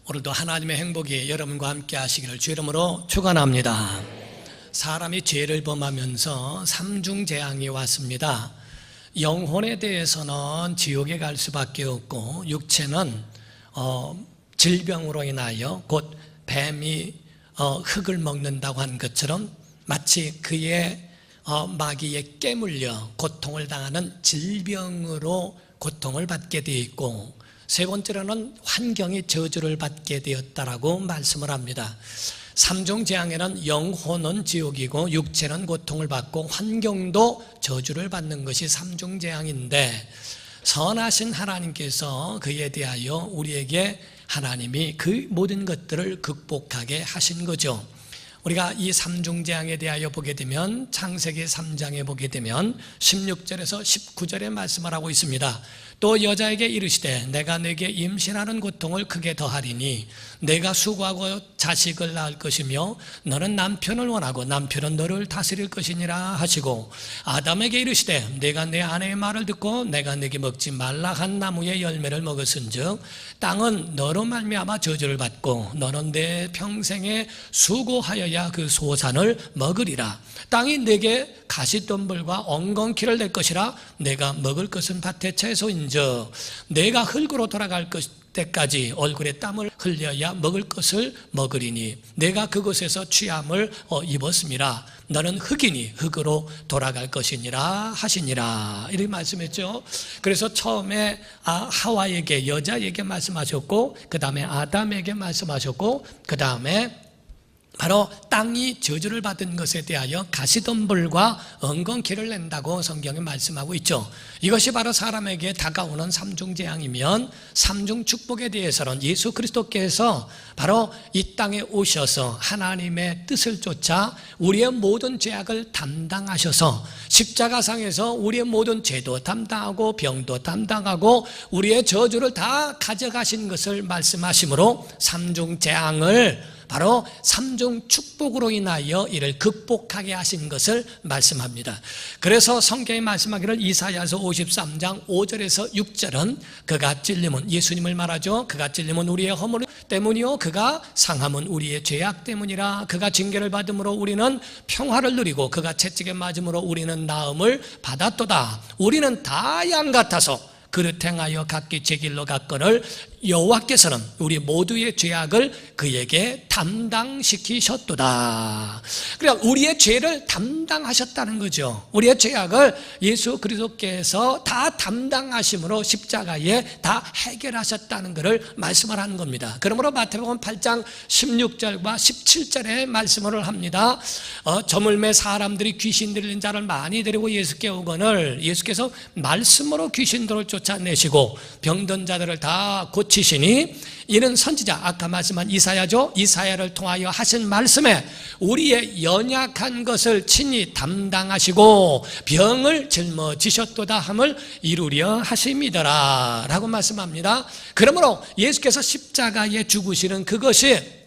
오늘도 하나님의 행복이 여러분과 함께 하시기를 주 이름으로 축원합니다. 사람이 죄를 범하면서 삼중재앙이 왔습니다. 영혼에 대해서는 지옥에 갈 수밖에 없고, 육체는 질병으로 인하여 곧 뱀이 흙을 먹는다고 한 것처럼 마치 그의 마귀에 깨물려 고통을 당하는 질병으로 고통을 받게 되어 있고, 세 번째로는 환경이 저주를 받게 되었다라고 말씀을 합니다. 삼중재앙에는 영혼은 지옥이고 육체는 고통을 받고 환경도 저주를 받는 것이 삼중재앙인데, 선하신 하나님께서 그에 대하여 우리에게 하나님이 그 모든 것들을 극복하게 하신 거죠. 우리가 이 삼중재앙에 대하여 보게 되면 창세기 3장에 보게 되면 16절에서 19절에 말씀을 하고 있습니다. 또 여자에게 이르시되 내가 네게 임신하는 고통을 크게 더하리니 내가 수고하고 자식을 낳을 것이며 너는 남편을 원하고 남편은 너를 다스릴 것이니라 하시고, 아담에게 이르시되 내가 내 아내의 말을 듣고 내가 네게 먹지 말라 한 나무의 열매를 먹었은즉 땅은 너로 말미암아 저주를 받고 너는 내 평생에 수고하여야 그 소산을 먹으리라. 땅이 내게 가시덤불과 엉겅퀴를 낼 것이라. 내가 먹을 것은 밭의 채소인즉 내가 흙으로 돌아갈 때까지 얼굴에 땀을 흘려야 먹을 것을 먹으리니 내가 그곳에서 취함을 입었음이라. 너는 흙이니 흙으로 돌아갈 것이니라 하시니라. 이렇게 말씀했죠. 그래서 처음에 하와에게, 여자에게 말씀하셨고, 그 다음에 아담에게 말씀하셨고, 그 다음에 바로 땅이 저주를 받은 것에 대하여 가시덤불과 엉겅퀴를 낸다고 성경에 말씀하고 있죠. 이것이 바로 사람에게 다가오는 삼중재앙이면, 삼중축복에 대해서는 예수 그리스도께서 바로 이 땅에 오셔서 하나님의 뜻을 쫓아 우리의 모든 죄악을 담당하셔서 십자가상에서 우리의 모든 죄도 담당하고 병도 담당하고 우리의 저주를 다 가져가신 것을 말씀하시므로 삼중재앙을 바로 삼중 축복으로 인하여 이를 극복하게 하신 것을 말씀합니다. 그래서 성경이 말씀하기를 이사야서 53장 5절에서 6절은 그가 찔림은, 예수님을 말하죠. 그가 찔림은 우리의 허물 때문이요 그가 상함은 우리의 죄악 때문이라. 그가 징계를 받음으로 우리는 평화를 누리고 그가 채찍에 맞음으로 우리는 나음을 받았도다. 우리는 다 양 같아서 그릇 행하여 각기 제 길로 갔거늘 여호와께서는 우리 모두의 죄악을 그에게 담당시키셨도다. 그러니까 우리의 죄를 담당하셨다는 거죠. 우리의 죄악을 예수 그리스도께서 다 담당하심으로 십자가에 다 해결하셨다는 것을 말씀을 하는 겁니다. 그러므로 마태복음 8장 16절과 17절에 말씀을 합니다. 저물매 사람들이 귀신 들린 자를 많이 데리고 예수께 오거늘 예수께서 말씀으로 귀신들을 쫓아내시고 병든 자들을 다 고치시니 이는 선지자, 아까 말씀한 이사야죠. 이사야를 통하여 하신 말씀에 우리의 연약한 것을 친히 담당하시고 병을 짊어지셨도다 함을 이루려 하심이더라 라고 말씀합니다. 그러므로 예수께서 십자가에 죽으시는 그것이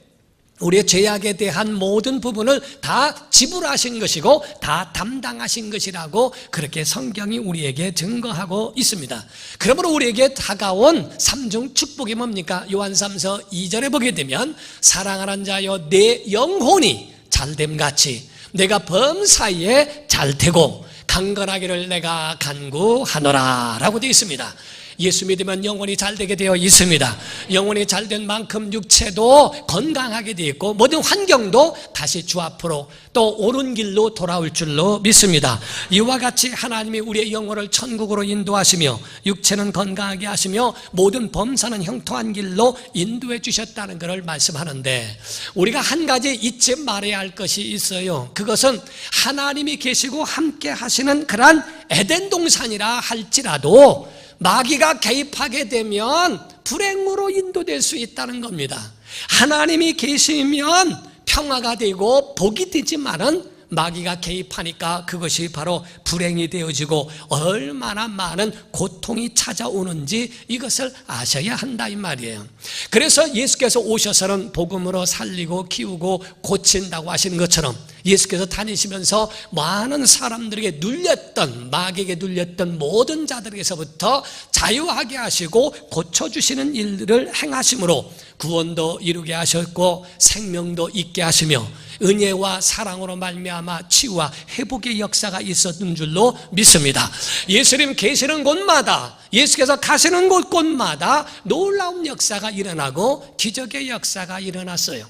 우리의 죄악에 대한 모든 부분을 다 지불하신 것이고 다 담당하신 것이라고 그렇게 성경이 우리에게 증거하고 있습니다. 그러므로 우리에게 다가온 삼중 축복이 뭡니까? 요한3서 2절에 보게 되면 사랑하는 자여 내 영혼이 잘됨같이 내가 범사에 잘되고 강건하기를 내가 간구하노라 라고 되어 있습니다. 예수 믿으면 영혼이 잘되게 되어 있습니다. 영혼이 잘된 만큼 육체도 건강하게 되어 있고 모든 환경도 다시 주 앞으로 또 옳은 길로 돌아올 줄로 믿습니다. 이와 같이 하나님이 우리의 영혼을 천국으로 인도하시며 육체는 건강하게 하시며 모든 범사는 형통한 길로 인도해 주셨다는 것을 말씀하는데, 우리가 한 가지 잊지 말아야 할 것이 있어요. 그것은 하나님이 계시고 함께 하시는 그러한 에덴 동산이라 할지라도 마귀가 개입하게 되면 불행으로 인도될 수 있다는 겁니다. 하나님이 계시면 평화가 되고 복이 되지만은 마귀가 개입하니까 그것이 바로 불행이 되어지고 얼마나 많은 고통이 찾아오는지 이것을 아셔야 한다 이 말이에요. 그래서 예수께서 오셔서는 복음으로 살리고 키우고 고친다고 하시는 것처럼 예수께서 다니시면서 많은 사람들에게 눌렸던, 마귀에게 눌렸던 모든 자들에게서부터 자유하게 하시고 고쳐주시는 일들을 행하심으로 구원도 이루게 하셨고 생명도 있게 하시며 은혜와 사랑으로 말미암아 치유와 회복의 역사가 있었던 줄로 믿습니다. 예수님 계시는 곳마다, 예수께서 가시는 곳마다 놀라운 역사가 일어나고 기적의 역사가 일어났어요.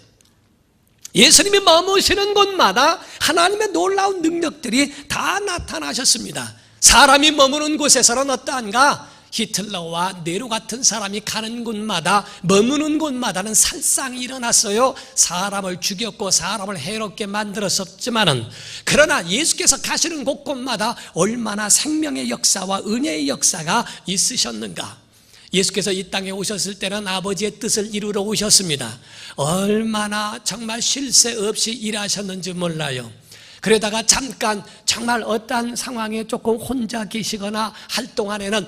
예수님이 머무시는 곳마다 하나님의 놀라운 능력들이 다 나타나셨습니다. 사람이 머무는 곳에서는 어떠한가? 히틀러와 네로 같은 사람이 가는 곳마다, 머무는 곳마다는 살상이 일어났어요. 사람을 죽였고 사람을 해롭게 만들었었지만은, 그러나 예수께서 가시는 곳곳마다 얼마나 생명의 역사와 은혜의 역사가 있으셨는가. 예수께서 이 땅에 오셨을 때는 아버지의 뜻을 이루러 오셨습니다. 얼마나 정말 쉴 새 없이 일하셨는지 몰라요. 그러다가 잠깐 정말 어떠한 상황에 조금 혼자 계시거나 할 동안에는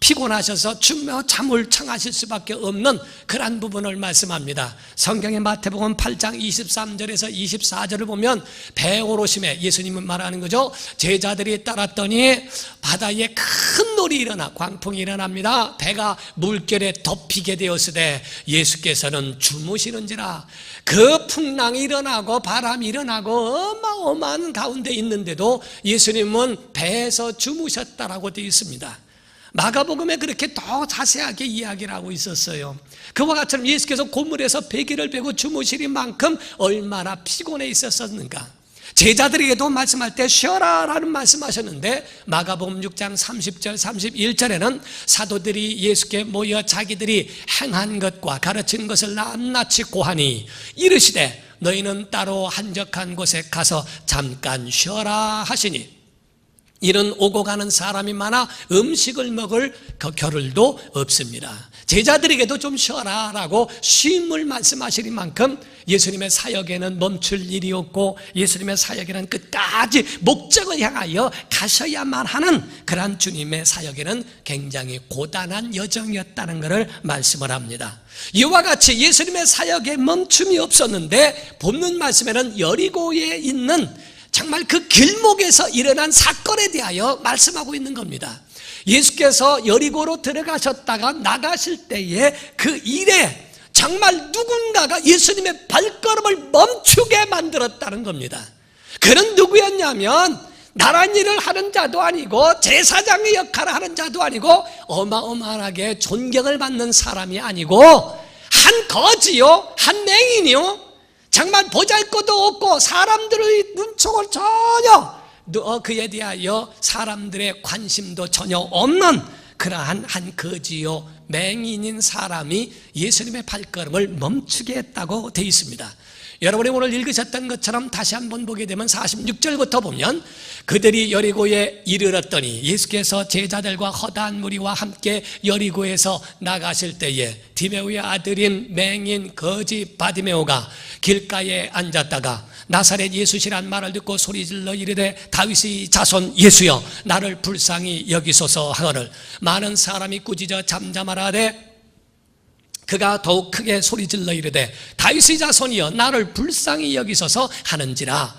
피곤하셔서 잠을 청하실 수밖에 없는 그러한 부분을 말씀합니다. 성경의 마태복음 8장 23절에서 24절을 보면 배 오르심에 예수님은 말하는 거죠. 제자들이 따랐더니 바다에 큰 놀이 일어나, 광풍이 일어납니다. 배가 물결에 덮이게 되었으되 예수께서는 주무시는지라. 그 풍랑이 일어나고 바람이 일어나고 어마어마한 가운데 있는데도 예수님은 배에서 주무셨다라고 되어 있습니다. 마가복음에 그렇게 더 자세하게 이야기를 하고 있었어요. 그와 같이 예수께서 고물에서 베개를 베고 주무시는 만큼 얼마나 피곤해 있었는가. 제자들에게도 말씀할 때 쉬어라 라는 말씀하셨는데, 마가복음 6장 30절 31절에는 사도들이 예수께 모여 자기들이 행한 것과 가르친 것을 낱낱이 고하니 이르시되 너희는 따로 한적한 곳에 가서 잠깐 쉬어라 하시니, 이런 오고 가는 사람이 많아 음식을 먹을 겨를도 없습니다. 제자들에게도 좀 쉬어라 라고 쉼을 말씀하시는 만큼 예수님의 사역에는 멈출 일이 없고 예수님의 사역에는 끝까지 목적을 향하여 가셔야만 하는 그러한 주님의 사역에는 굉장히 고단한 여정이었다는 것을 말씀을 합니다. 이와 같이 예수님의 사역에 멈춤이 없었는데, 본문 말씀에는 여리고에 있는 정말 그 길목에서 일어난 사건에 대하여 말씀하고 있는 겁니다. 예수께서 여리고로 들어가셨다가 나가실 때에 그 일에 정말 누군가가 예수님의 발걸음을 멈추게 만들었다는 겁니다. 그는 누구였냐면 나란 일을 하는 자도 아니고 제사장의 역할을 하는 자도 아니고 어마어마하게 존경을 받는 사람이 아니고 한 거지요, 한 맹인이요, 정말 보잘것도 없고 사람들의 눈총을 전혀 그에 대하여 사람들의 관심도 전혀 없는 그러한 한 거지요 맹인인 사람이 예수님의 발걸음을 멈추게 했다고 되어 있습니다. 여러분이 오늘 읽으셨던 것처럼 다시 한번 보게 되면 46절부터 보면 그들이 여리고에 이르렀더니 예수께서 제자들과 허다한 무리와 함께 여리고에서 나가실 때에 디메오의 아들인 맹인 거지 바디메오가 길가에 앉았다가 나사렛 예수시란 말을 듣고 소리질러 이르되 다윗의 자손 예수여 나를 불쌍히 여기소서 하거늘 많은 사람이 꾸짖어 잠잠하라되 그가 더욱 크게 소리질러 이르되 다윗의 자손이여 나를 불쌍히 여기소서 하는지라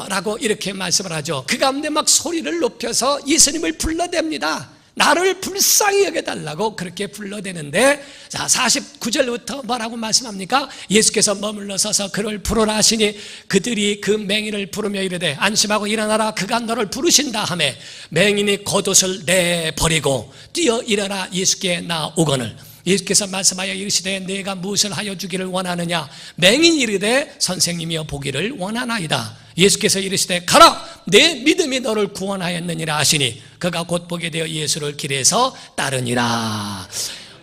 라고 이렇게 말씀을 하죠. 그 가운데 막 소리를 높여서 예수님을 불러댑니다. 나를 불쌍히 여겨달라고 그렇게 불러대는데, 자 49절부터 뭐라고 말씀합니까? 예수께서 머물러 서서 그를 부르라 하시니 그들이 그 맹인을 부르며 이르되 안심하고 일어나라 그가 너를 부르신다 하매 맹인이 겉옷을 내버리고 뛰어 일어나 예수께 나오거늘 예수께서 말씀하여 이르시되 내가 무엇을 하여 주기를 원하느냐? 맹인이 이르되 선생님이여 보기를 원하나이다. 예수께서 이르시되 가라 내 믿음이 너를 구원하였느니라 하시니 그가 곧 보게 되어 예수를 길에서 따르니라.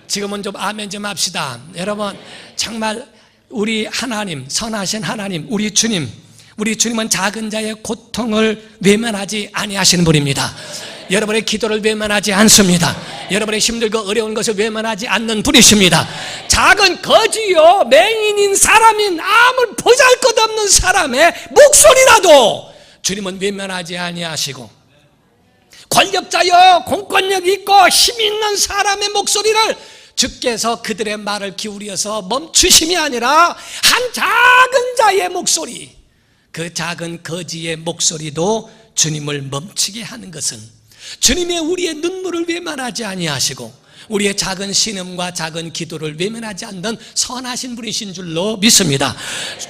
지금은 좀 아멘 좀 합시다. 여러분 정말 우리 하나님, 선하신 하나님, 우리 주님은 작은 자의 고통을 외면하지 아니하시는 분입니다. 여러분의 기도를 외면하지 않습니다. 여러분의 힘들고 어려운 것을 외면하지 않는 분이십니다. 작은 거지요 맹인인 사람인 아무 보잘것없는 사람의 목소리라도 주님은 외면하지 아니하시고, 권력자여 공권력 있고 힘 있는 사람의 목소리를 주께서 그들의 말을 기울여서 멈추심이 아니라 한 작은 자의 목소리, 그 작은 거지의 목소리도 주님을 멈추게 하는 것은 주님의 우리의 눈물을 외면하지 아니하시고 우리의 작은 신음과 작은 기도를 외면하지 않는 선하신 분이신 줄로 믿습니다.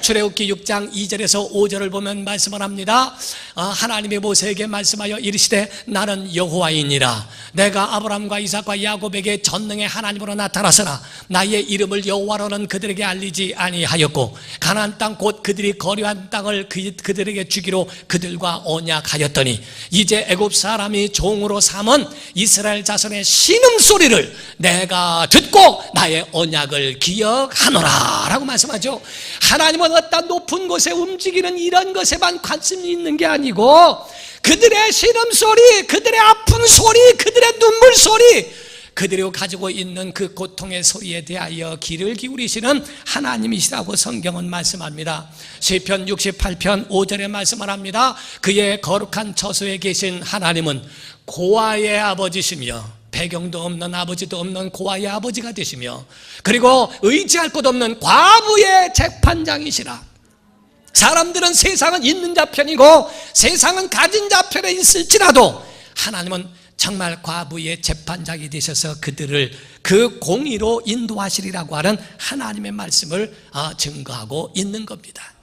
출애굽기 6장 2절에서 5절을 보면 말씀을 합니다. 하나님이 모세에게 말씀하여 이르시되 나는 여호와이니라. 내가 아브라함과 이삭과 야곱에게 전능의 하나님으로 나타나서라. 나의 이름을 여호와로는 그들에게 알리지 아니하였고 가나안 땅 곧 그들이 거류한 땅을 그들에게 주기로 그들과 언약하였더니 이제 애굽 사람이 종으로 삼은 이스라엘 자손의 신음소리를 내가 듣고 나의 언약을 기억하노라 라고 말씀하죠. 하나님은 어떤 높은 곳에 움직이는 이런 것에만 관심이 있는 게 아니고 그들의 신음소리, 그들의 아픈 소리, 그들의 눈물 소리, 그들이 가지고 있는 그 고통의 소리에 대하여 귀를 기울이시는 하나님이시라고 성경은 말씀합니다. 시편 68편 5절에 말씀을 합니다. 그의 거룩한 처소에 계신 하나님은 고아의 아버지시며 배경도 없는 아버지도 없는 고아의 아버지가 되시며 그리고 의지할 곳 없는 과부의 재판장이시라. 사람들은 세상은 있는 자 편이고 세상은 가진 자 편에 있을지라도 하나님은 정말 과부의 재판장이 되셔서 그들을 그 공의로 인도하시리라고 하는 하나님의 말씀을 증거하고 있는 겁니다.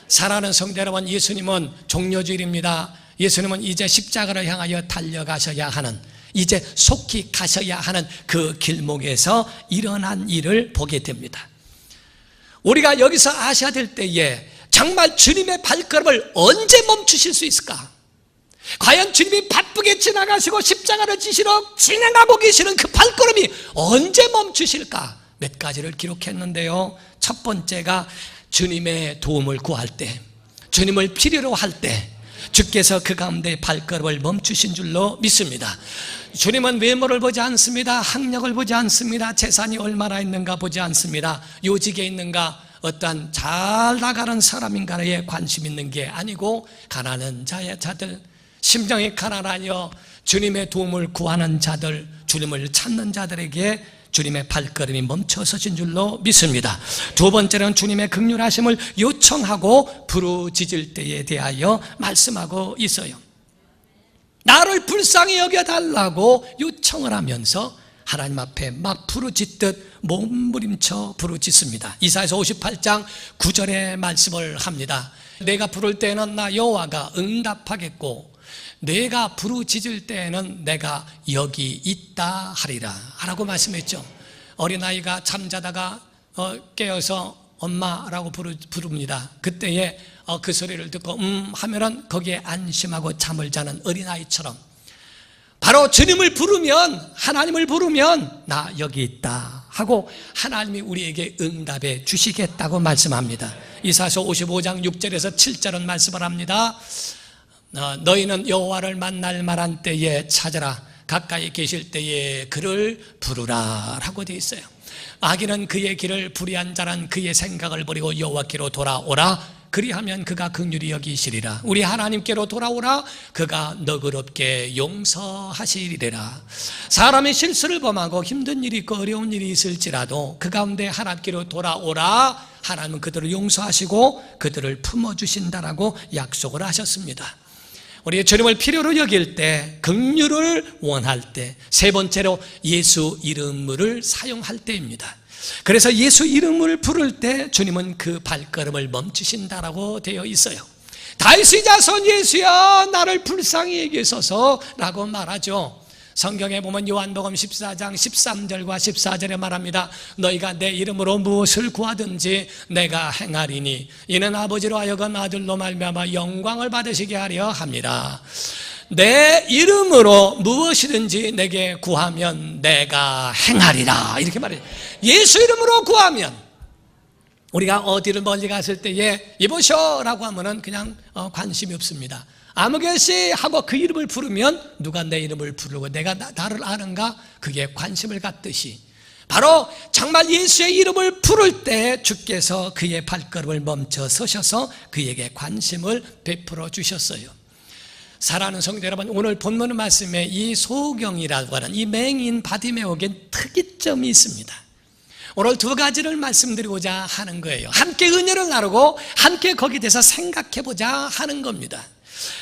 사랑하는 성도 여러분, 예수님은 종료주일입니다. 예수님은 이제 십자가를 향하여 달려가셔야 하는, 이제 속히 가셔야 하는 그 길목에서 일어난 일을 보게 됩니다. 우리가 여기서 아셔야 될 때에 정말 주님의 발걸음을 언제 멈추실 수 있을까? 과연 주님이 바쁘게 지나가시고 십자가를 지시러 진행하고 계시는 그 발걸음이 언제 멈추실까? 몇 가지를 기록했는데요. 첫 번째가 주님의 도움을 구할 때, 주님을 필요로 할 때 주께서 그 가운데 발걸음을 멈추신 줄로 믿습니다. 주님은 외모를 보지 않습니다. 학력을 보지 않습니다. 재산이 얼마나 있는가 보지 않습니다. 요직에 있는가, 어떠한 잘 나가는 사람인가에 관심 있는 게 아니고 가난한 자들, 심정이 가난하여 주님의 도움을 구하는 자들, 주님을 찾는 자들에게 주님의 발걸음이 멈춰서신 줄로 믿습니다. 두 번째는 주님의 긍휼하심을 요청하고 부르짖을 때에 대하여 말씀하고 있어요. 나를 불쌍히 여겨달라고 요청을 하면서 하나님 앞에 막 부르짖듯 몸부림쳐 부르짖습니다. 이사야서 58장 9절에 말씀을 합니다. 내가 부를 때는 나 여호와가 응답하겠고 내가 부르짖을 때에는 내가 여기 있다 하리라 라고 말씀했죠. 어린아이가 잠자다가 깨어서 엄마라고 부릅니다. 그때에 그 소리를 듣고 하면은 거기에 안심하고 잠을 자는 어린아이처럼 바로 주님을 부르면, 하나님을 부르면 나 여기 있다 하고 하나님이 우리에게 응답해 주시겠다고 말씀합니다. 이사야서 55장 6절에서 7절은 말씀을 합니다. 너희는 여호와를 만날 만한 때에 찾으라. 가까이 계실 때에 그를 부르라 라고 되어 있어요. 악인은 그의 길을 불의한 자는 그의 생각을 버리고 여호와께로 돌아오라. 그리하면 그가 긍휼히 여기시리라. 우리 하나님께로 돌아오라. 그가 너그럽게 용서하시리라. 사람이 실수를 범하고 힘든 일이 있고 어려운 일이 있을지라도 그 가운데 하나님께로 돌아오라. 하나님은 그들을 용서하시고 그들을 품어주신다라고 약속을 하셨습니다. 우리 주님을 필요로 여길 때, 긍휼을 원할 때, 세 번째로 예수 이름을 사용할 때입니다. 그래서 예수 이름을 부를 때 주님은 그 발걸음을 멈추신다라고 되어 있어요. 다윗의 자손 예수여 나를 불쌍히 여기소서 라고 말하죠. 성경에 보면 요한복음 14장 13절과 14절에 말합니다. 너희가 내 이름으로 무엇을 구하든지 내가 행하리니 이는 아버지로 하여금 아들로 말미암아 영광을 받으시게 하려 함이라. 내 이름으로 무엇이든지 내게 구하면 내가 행하리라 이렇게 말해요. 예수 이름으로 구하면, 우리가 어디를 멀리 갔을 때에 이보쇼라고 하면은 그냥 관심이 없습니다. 아무개시 하고 그 이름을 부르면 누가 내 이름을 부르고 내가 나를 아는가, 그게 관심을 갖듯이 바로 정말 예수의 이름을 부를 때 주께서 그의 발걸음을 멈춰 서셔서 그에게 관심을 베풀어 주셨어요. 사랑하는 성도 여러분, 오늘 본문 말씀에 이 소경이라고 하는 이 맹인 바디메오에게 특이점이 있습니다. 오늘 두 가지를 말씀드리고자 하는 거예요. 함께 은혜를 나누고 함께 거기에 대해서 생각해 보자 하는 겁니다.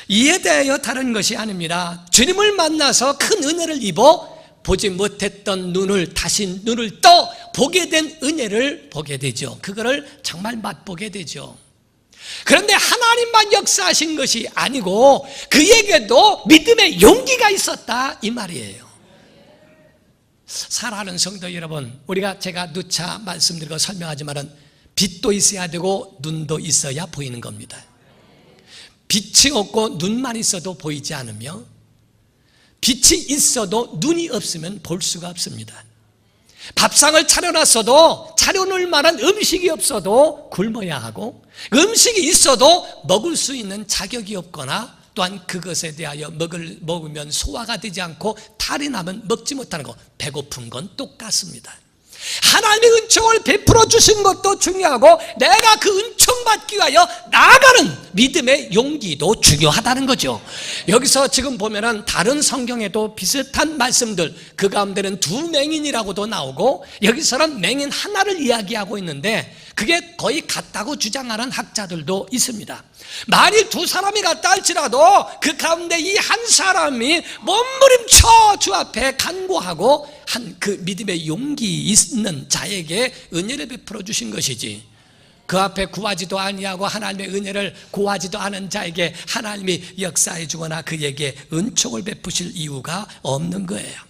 이에 대하여 다른 것이 아닙니다. 주님을 만나서 큰 은혜를 입어 보지 못했던 눈을 다시 눈을 떠 보게 된 은혜를 보게 되죠. 그거를 정말 맛보게 되죠. 그런데 하나님만 역사하신 것이 아니고 그에게도 믿음의 용기가 있었다 이 말이에요. 사랑하는 성도 여러분, 제가 누차 말씀드리고 설명하지만은 빛도 있어야 되고 눈도 있어야 보이는 겁니다. 빛이 없고 눈만 있어도 보이지 않으며 빛이 있어도 눈이 없으면 볼 수가 없습니다. 밥상을 차려놨어도 차려놓을 만한 음식이 없어도 굶어야 하고 음식이 있어도 먹을 수 있는 자격이 없거나 또한 그것에 대하여 먹으면 소화가 되지 않고 탈이 나면 먹지 못하는 것, 배고픈 건 똑같습니다. 하나님의 은총을 베풀어 주신 것도 중요하고 내가 그 은총 받기 위하여 나아가는 믿음의 용기도 중요하다는 거죠. 여기서 지금 보면은 다른 성경에도 비슷한 말씀들, 그 가운데는 두 맹인이라고도 나오고 여기서는 맹인 하나를 이야기하고 있는데 그게 거의 같다고 주장하는 학자들도 있습니다. 만일 두 사람이 같다 할지라도 그 가운데 이 한 사람이 몸부림쳐 주 앞에 간구하고 한 그 믿음의 용기 있는 자에게 은혜를 베풀어 주신 것이지, 그 앞에 구하지도 아니하고 하나님의 은혜를 구하지도 않은 자에게 하나님이 역사해 주거나 그에게 은총을 베푸실 이유가 없는 거예요.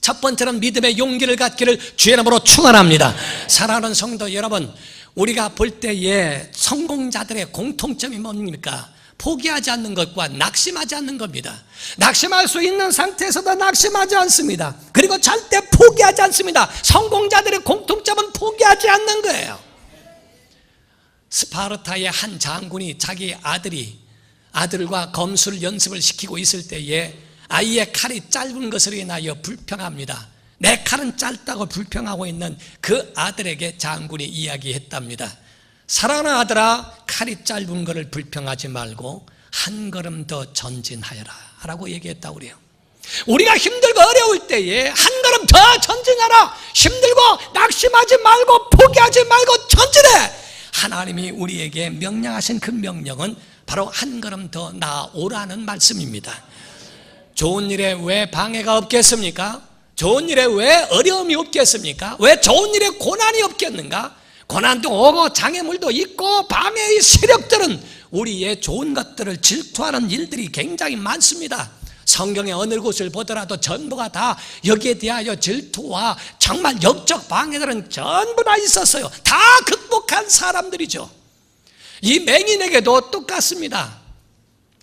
첫 번째는 믿음의 용기를 갖기를 주의 이름으로 축원합니다. 사랑하는 성도 여러분, 우리가 볼 때에 성공자들의 공통점이 뭡니까? 포기하지 않는 것과 낙심하지 않는 겁니다. 낙심할 수 있는 상태에서도 낙심하지 않습니다. 그리고 절대 포기하지 않습니다. 성공자들의 공통점은 포기하지 않는 거예요. 스파르타의 한 장군이 자기 아들과 검술 연습을 시키고 있을 때에 아이의 칼이 짧은 것으로 인하여 불평합니다. 내 칼은 짧다고 불평하고 있는 그 아들에게 장군이 이야기했답니다. 사랑하는 아들아, 칼이 짧은 것을 불평하지 말고 한 걸음 더 전진하여라 라고 얘기했다고 그래요. 우리가 힘들고 어려울 때에 한 걸음 더 전진하라, 힘들고 낙심하지 말고 포기하지 말고 전진해. 하나님이 우리에게 명령하신 그 명령은 바로 한 걸음 더 나아오라는 말씀입니다. 좋은 일에 왜 방해가 없겠습니까? 좋은 일에 왜 어려움이 없겠습니까? 왜 좋은 일에 고난이 없겠는가? 고난도 오고 장애물도 있고 방해의 세력들은 우리의 좋은 것들을 질투하는 일들이 굉장히 많습니다. 성경의 어느 곳을 보더라도 전부가 다 여기에 대하여 질투와 정말 역적 방해들은 전부 다 있었어요. 다 극복한 사람들이죠. 이 맹인에게도 똑같습니다.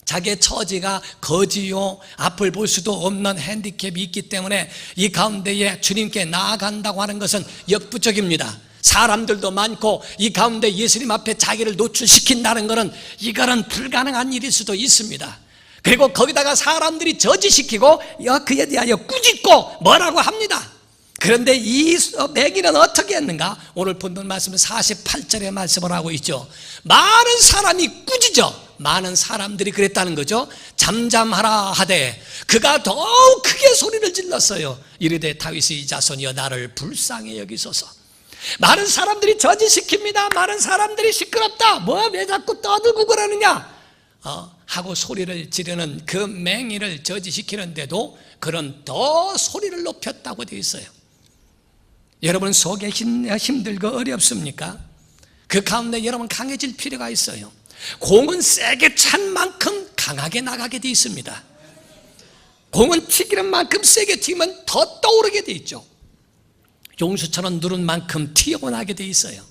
자기의 처지가 거지요, 앞을 볼 수도 없는 핸디캡이 있기 때문에 이 가운데에 주님께 나아간다고 하는 것은 역부족입니다. 사람들도 많고 이 가운데 예수님 앞에 자기를 노출시킨다는 것은 이거는 불가능한 일일 수도 있습니다. 그리고 거기다가 사람들이 저지시키고 그에 대하여 꾸짖고 뭐라고 합니다. 그런데 이 맹인은 어떻게 했는가? 오늘 본문 말씀은 48절의 말씀을 하고 있죠. 많은 사람이 꾸짖어, 많은 사람들이 그랬다는 거죠. 잠잠하라 하되 그가 더욱 크게 소리를 질렀어요. 이르되 다윗의 자손이여 나를 불쌍히 여기소서. 많은 사람들이 저지시킵니다. 많은 사람들이 시끄럽다, 왜 자꾸 떠들고 그러느냐 하고 소리를 지르는 그 맹인을 저지시키는데도 그런 더 소리를 높였다고 되어 있어요. 여러분 속에 힘들고 어렵습니까? 그 가운데 여러분 강해질 필요가 있어요. 공은 세게 찬 만큼 강하게 나가게 되어 있습니다. 공은 튀기는 만큼 세게 튀기면 더 떠오르게 되어 있죠. 용수처럼 누른 만큼 튀어나게 되어 있어요.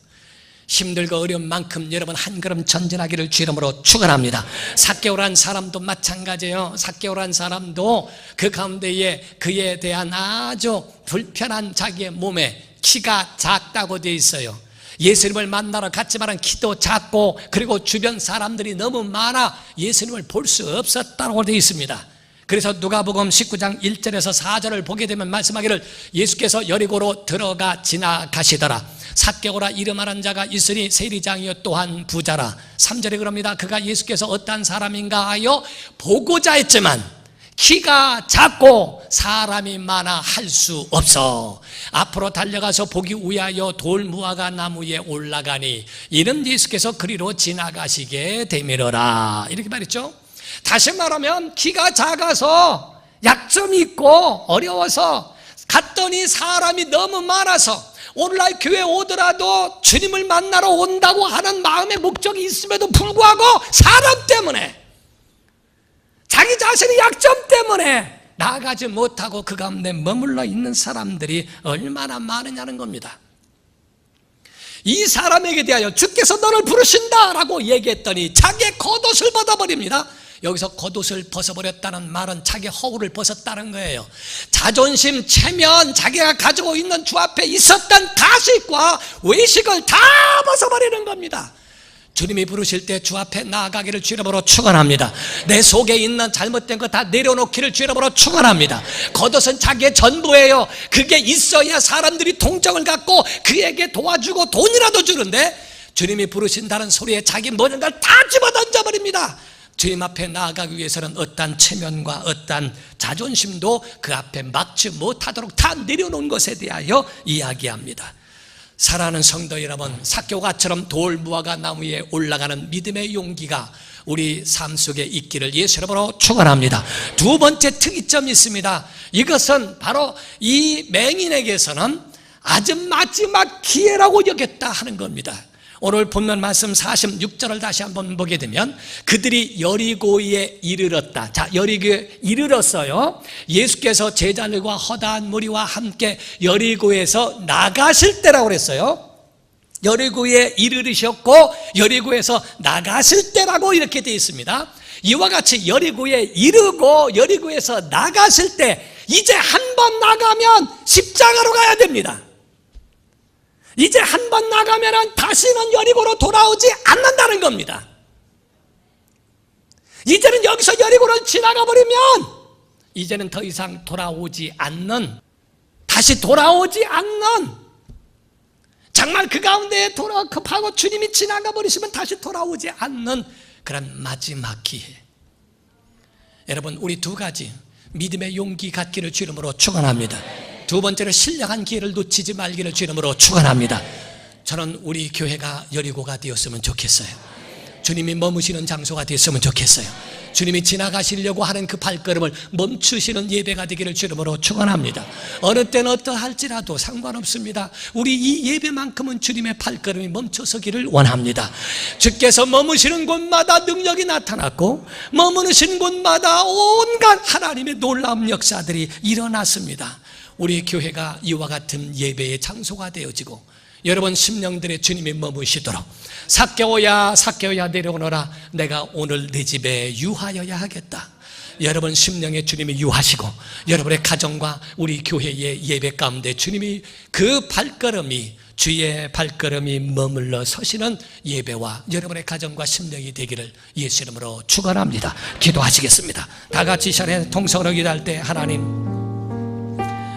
힘들고 어려운 만큼 여러분 한 걸음 전진하기를 주 이름으로 축원합니다. 삭개오라는 사람도 마찬가지예요. 삭개오라는 사람도 그 가운데에 그에 대한 아주 불편한 자기의 몸에 키가 작다고 되어 있어요. 예수님을 만나러 갔지만 키도 작고 그리고 주변 사람들이 너무 많아 예수님을 볼 수 없었다고 되어 있습니다. 그래서 누가복음 19장 1절에서 4절을 보게 되면 말씀하기를 여리고로 여리고로 들어가 지나가시더라. 삭개오라 이름하는 자가 있으니 세리장이요 또한 부자라. 3절에 그럽니다. 그가 예수께서 어떠한 사람인가 하여 보고자 했지만 키가 작고 사람이 많아 할 수 없어. 앞으로 달려가서 보기 위하여 돌무화과 나무에 올라가니 이는 예수께서 그리로 지나가시게 되밀어라. 이렇게 말했죠. 다시 말하면 키가 작아서 약점이 있고 어려워서 갔더니 사람이 너무 많아서 오늘날 교회 오더라도 주님을 만나러 온다고 하는 마음의 목적이 있음에도 불구하고 사람 때문에, 자기 자신의 약점 때문에 나아가지 못하고 그 가운데 머물러 있는 사람들이 얼마나 많으냐는 겁니다. 이 사람에게 대하여 주께서 너를 부르신다라고 얘기했더니 자기의 겉옷을 벗어버립니다. 여기서 겉옷을 벗어버렸다는 말은 자기 허울을 벗었다는 거예요. 자존심, 체면, 자기가 가지고 있는 주 앞에 있었던 가식과 외식을 다 벗어버리는 겁니다. 주님이 부르실 때 주 앞에 나아가기를 주 이름으로 축원합니다. 내 속에 있는 잘못된 거 다 내려놓기를 주 이름으로 축원합니다. 겉옷은 자기의 전부예요. 그게 있어야 사람들이 동정을 갖고 그에게 도와주고 돈이라도 주는데, 주님이 부르신다는 소리에 자기 모든 걸 다 집어 던져버립니다. 주님 앞에 나아가기 위해서는 어떠한 체면과 어떠한 자존심도 그 앞에 막지 못하도록 다 내려놓은 것에 대하여 이야기합니다. 사랑하는 성도 여러분, 삭개오가처럼 돌무화과 나무에 올라가는 믿음의 용기가 우리 삶 속에 있기를 예수 이름으로 축원합니다. 두 번째 특이점이 있습니다. 이것은 바로 이 맹인에게서는 아주 마지막 기회라고 여겼다 하는 겁니다. 오늘 본문 말씀 46절을 다시 한번 보게 되면 그들이 여리고에 이르렀다. 자, 여리고에 이르렀어요. 예수께서 제자들과 허다한 무리와 함께 여리고에서 나가실 때라고 그랬어요. 여리고에 이르르셨고 여리고에서 나가실 때라고 이렇게 되어 있습니다. 이와 같이 여리고에 이르고 여리고에서 나가실 때, 이제 한 번 나가면 십자가로 가야 됩니다. 이제 한 번 나가면 다시는 여리고로 돌아오지 않는다는 겁니다. 이제는 여기서 여리고를 지나가 버리면 이제는 더 이상 돌아오지 않는, 다시 돌아오지 않는, 정말 그 가운데 급하고 주님이 지나가 버리시면 다시 돌아오지 않는 그런 마지막 기회. 여러분, 우리 두 가지 믿음의 용기 갖기를 주 이름으로 축원합니다. 두 번째로 신령한 기회를 놓치지 말기를 주 이름으로 축원합니다. 저는 우리 교회가 여리고가 되었으면 좋겠어요. 주님이 머무시는 장소가 되었으면 좋겠어요. 주님이 지나가시려고 하는 그 발걸음을 멈추시는 예배가 되기를 주 이름으로 축원합니다. 어느 때는 어떠할지라도 상관없습니다. 우리 이 예배만큼은 주님의 발걸음이 멈춰서기를 원합니다. 주께서 머무시는 곳마다 능력이 나타났고 머무시는 곳마다 온갖 하나님의 놀라운 역사들이 일어났습니다. 우리 교회가 이와 같은 예배의 장소가 되어지고 여러분 심령들의 주님이 머무시도록, 삭개오야 삭개오야 내려오너라, 내가 오늘 내 집에 유하여야 하겠다. 여러분 심령의 주님이 유하시고 여러분의 가정과 우리 교회의 예배 가운데 주님이 그 발걸음이, 주의 발걸음이 머물러 서시는 예배와 여러분의 가정과 심령이 되기를 예수 이름으로 축원합니다. 기도하시겠습니다. 다 같이 시간에 통성으로 기도할 때, 하나님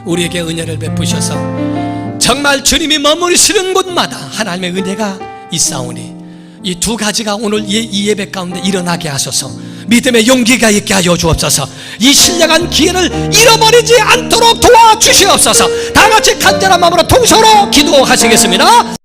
우리에게 은혜를 베푸셔서 정말 주님이 머무르시는 곳마다 하나님의 은혜가 있사오니 이 두 가지가 오늘 이 예배 가운데 일어나게 하소서. 믿음의 용기가 있게 하여 주옵소서. 이 신령한 기회를 잃어버리지 않도록 도와주시옵소서. 다 같이 간절한 마음으로 통성으로 기도하시겠습니다.